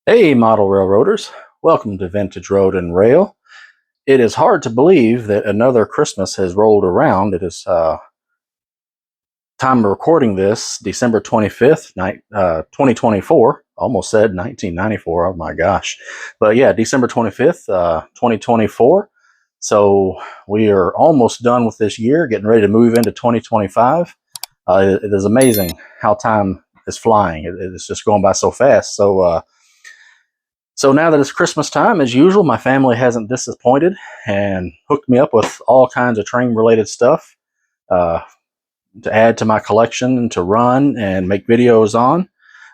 Hey, model railroaders. Welcome to Vintage Road and Rail. It is hard to believe that another Christmas has rolled around. It is time of recording this, December 25th, 2024. Almost said 1994. Oh my gosh. But yeah, December 25th, 2024. So we are almost done with this year, getting ready to move into 2025. It is amazing how time is flying. It's just going by so fast. So now that it's Christmas time, as usual, my family hasn't disappointed and hooked me up with all kinds of train related stuff uh, to add to my collection and to run and make videos on.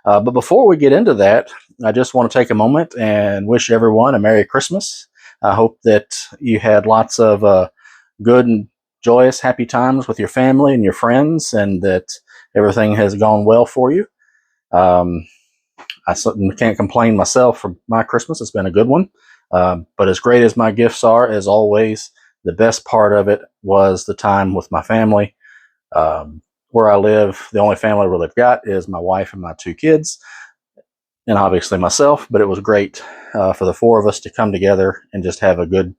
But before we get into that, I just want to take a moment and wish everyone a Merry Christmas. I hope that you had lots of good and joyous, happy times with your family and your friends, and that everything has gone well for you. Um, I certainly can't complain myself for my Christmas. It's been a good one. But as great as my gifts are, as always, the best part of it was the time with my family. Where I live, the only family I really got is my wife and my two kids, and obviously myself. But it was great for the four of us to come together and just have a good,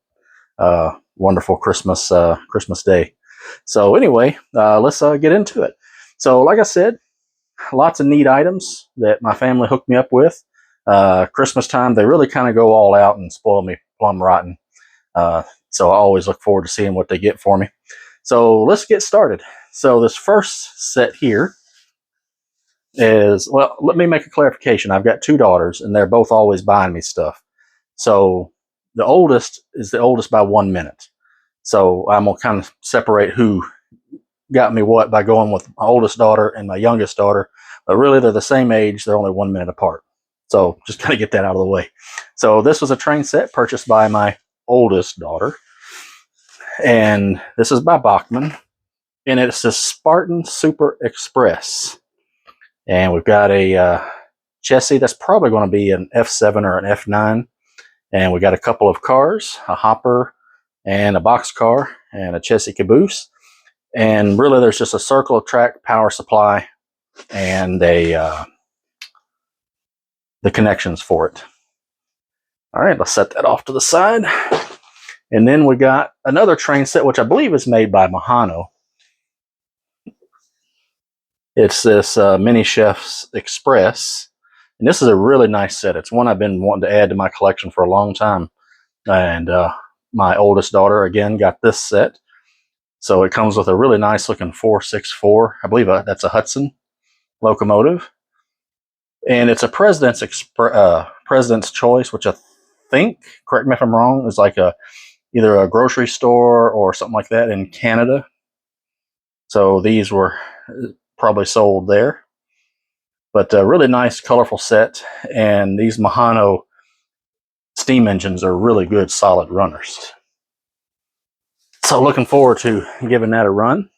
wonderful Christmas day. So anyway, let's get into it. So, like I said, lots of neat items that my family hooked me up with. Christmas time, they really kind of go all out and spoil me plum rotten. So I always look forward to seeing what they get for me. So let's get started. So this first set here is, well, let me make a clarification. I've got two daughters, and they're both always buying me stuff. So the oldest is the oldest by 1 minute. So I'm going to kind of separate who got me what by going with my oldest daughter and my youngest daughter, but really they're the same age. They're only 1 minute apart. So just kind of get that out of the way. So this was a train set purchased by my oldest daughter, and this is by Bachmann, and it's the Spartan Super Express. And we've got a chassis that's probably going to be an F7 or an F9, and we got a couple of cars, a hopper and a box car and a chassis caboose. And really, there's just a circle track power supply and the connections for it. All right, let's set that off to the side. And then we got another train set, which I believe is made by Mehano. It's this Mini Chef's Express. And this is a really nice set. It's one I've been wanting to add to my collection for a long time. And my oldest daughter, again, got this set. So it comes with a really nice looking 464. I believe that's a Hudson locomotive. And it's a President's Choice, which I think, correct me if I'm wrong, is like either a grocery store or something like that in Canada. So these were probably sold there. But a really nice, colorful set. And these Mehano steam engines are really good, solid runners. So looking forward to giving that a run.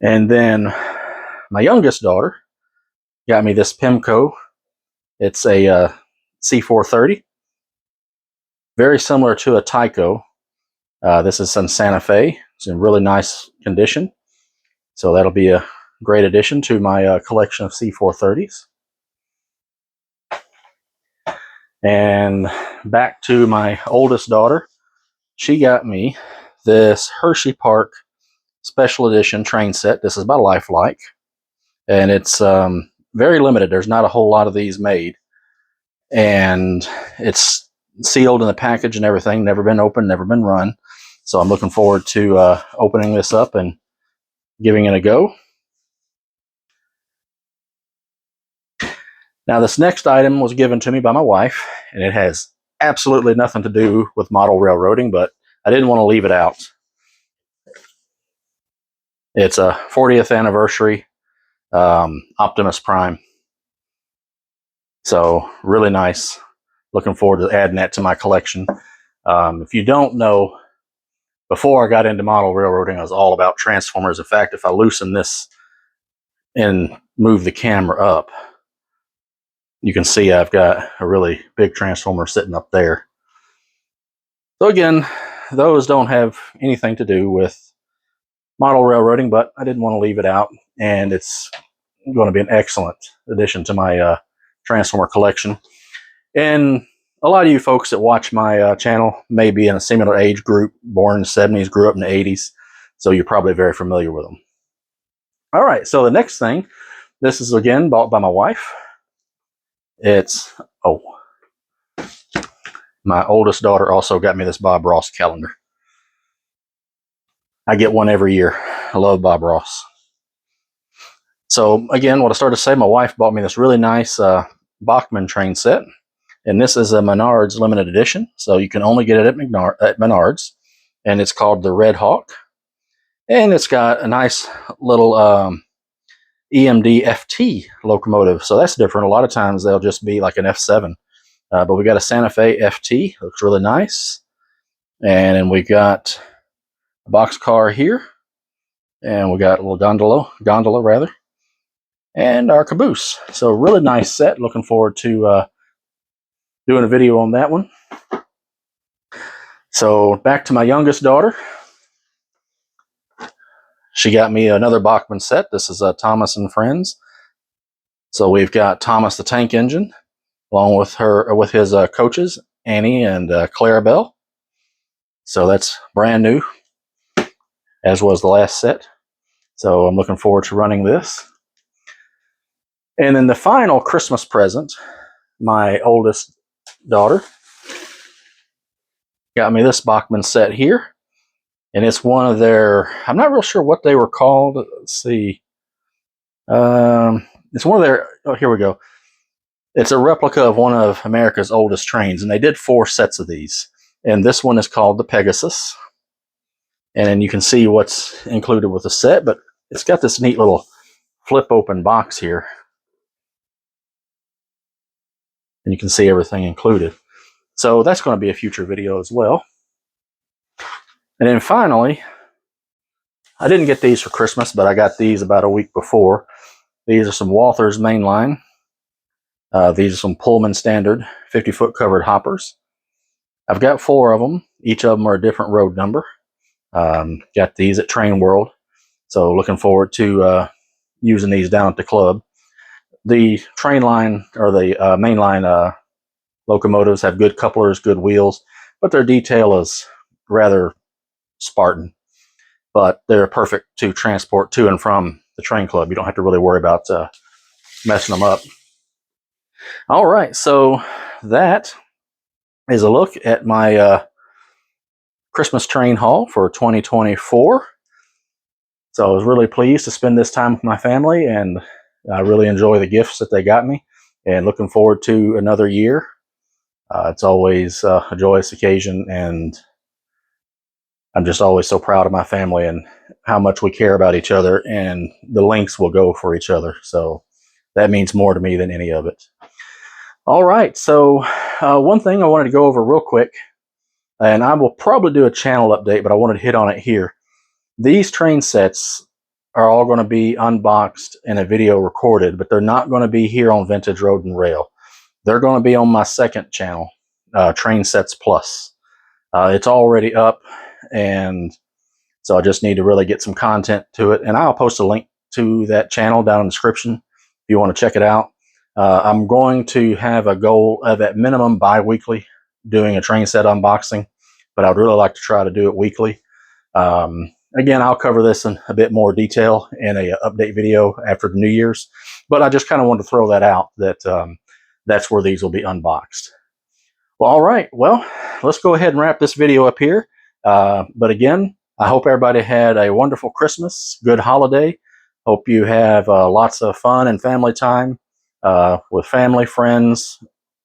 And then my youngest daughter got me this Pimco. It's a C430, very similar to a Tyco. This is some Santa Fe. It's in really nice condition. So that'll be a great addition to my collection of C430s. And back to my oldest daughter. She got me this Hershey Park Special Edition train set. This is by Lifelike. And it's very limited. There's not a whole lot of these made. And it's sealed in the package and everything. Never been opened, never been run. So I'm looking forward to opening this up and giving it a go. Now, this next item was given to me by my wife, and it has absolutely nothing to do with model railroading, but I didn't want to leave it out. It's a 40th anniversary Optimus Prime. So really nice. Looking forward to adding that to my collection. If you don't know, before I got into model railroading, I was all about Transformers. In fact, if I loosen this and move the camera up, you can see I've got a really big Transformer sitting up there. So again, those don't have anything to do with model railroading, but I didn't want to leave it out, and it's going to be an excellent addition to my Transformer collection. And a lot of you folks that watch my channel may be in a similar age group, born in the 70s, grew up in the 80s, so you're probably very familiar with them. All right, so the next thing, this is again bought by my wife. It's, my oldest daughter also got me this Bob Ross calendar. I get one every year. I love Bob Ross. So again, what I started to say, my wife bought me this really nice Bachmann train set. And this is a Menards limited edition. So you can only get it at Menards. And it's called the Red Hawk. And it's got a nice little EMD FT locomotive. So that's different. A lot of times they'll just be like an F7. But we got a Santa Fe FT. Looks really nice. And then we got a boxcar here. And we got a little gondola rather. And our caboose. So really nice set. Looking forward to doing a video on that one. So back to my youngest daughter. She got me another Bachmann set. This is Thomas and Friends. So we've got Thomas the Tank Engine, along with his coaches, Annie and Clarabelle. So that's brand new, as was the last set. So I'm looking forward to running this. And then the final Christmas present, my oldest daughter got me this Bachmann set here. And it's one of their, I'm not real sure what they were called. Let's see. It's one of their, oh, here we go. It's a replica of one of America's oldest trains. And they did 4 sets of these. And this one is called the Pegasus. And then you can see what's included with the set. But it's got this neat little flip open box here. And you can see everything included. So that's going to be a future video as well. And then finally, I didn't get these for Christmas, but I got these about a week before. These are some Walthers mainline. These are some Pullman standard 50-foot covered hoppers. I've got 4 of them. Each of them are a different road number. Got these at Train World. So looking forward to using these down at the club. The train line, or the mainline locomotives have good couplers, good wheels, but their detail is rather Spartan. But they're perfect to transport to and from the train club. You don't have to really worry about messing them up. All right, so that is a look at my Christmas train haul for 2024. So I was really pleased to spend this time with my family, and I really enjoy the gifts that they got me, and looking forward to another year. It's always a joyous occasion, and I'm just always so proud of my family and how much we care about each other, and the lengths we'll go for each other. So that means more to me than any of it. All right, so one thing I wanted to go over real quick, and I will probably do a channel update, but I wanted to hit on it here. These train sets are all going to be unboxed and a video recorded, but they're not going to be here on Vintage Road and Rail. They're going to be on my second channel, Train Sets Plus. It's already up, and so I just need to really get some content to it. And I'll post a link to that channel down in the description if you want to check it out. I'm going to have a goal of at minimum bi-weekly doing a train set unboxing, but I'd really like to try to do it weekly. Again, I'll cover this in a bit more detail in a update video after the New Year's, but I just kind of wanted to throw that out, that that's where these will be unboxed. Well, all right. Well, let's go ahead and wrap this video up here. But again, I hope everybody had a wonderful Christmas, good holiday. Hope you have lots of fun and family time with family, friends,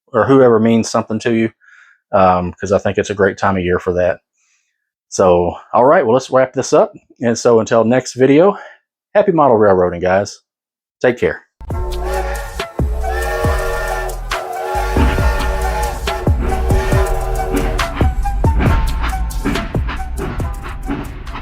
or whoever means something to you, because I think it's a great time of year for that. So, all right, well, let's wrap this up. And so until next video, happy model railroading, guys. Take care.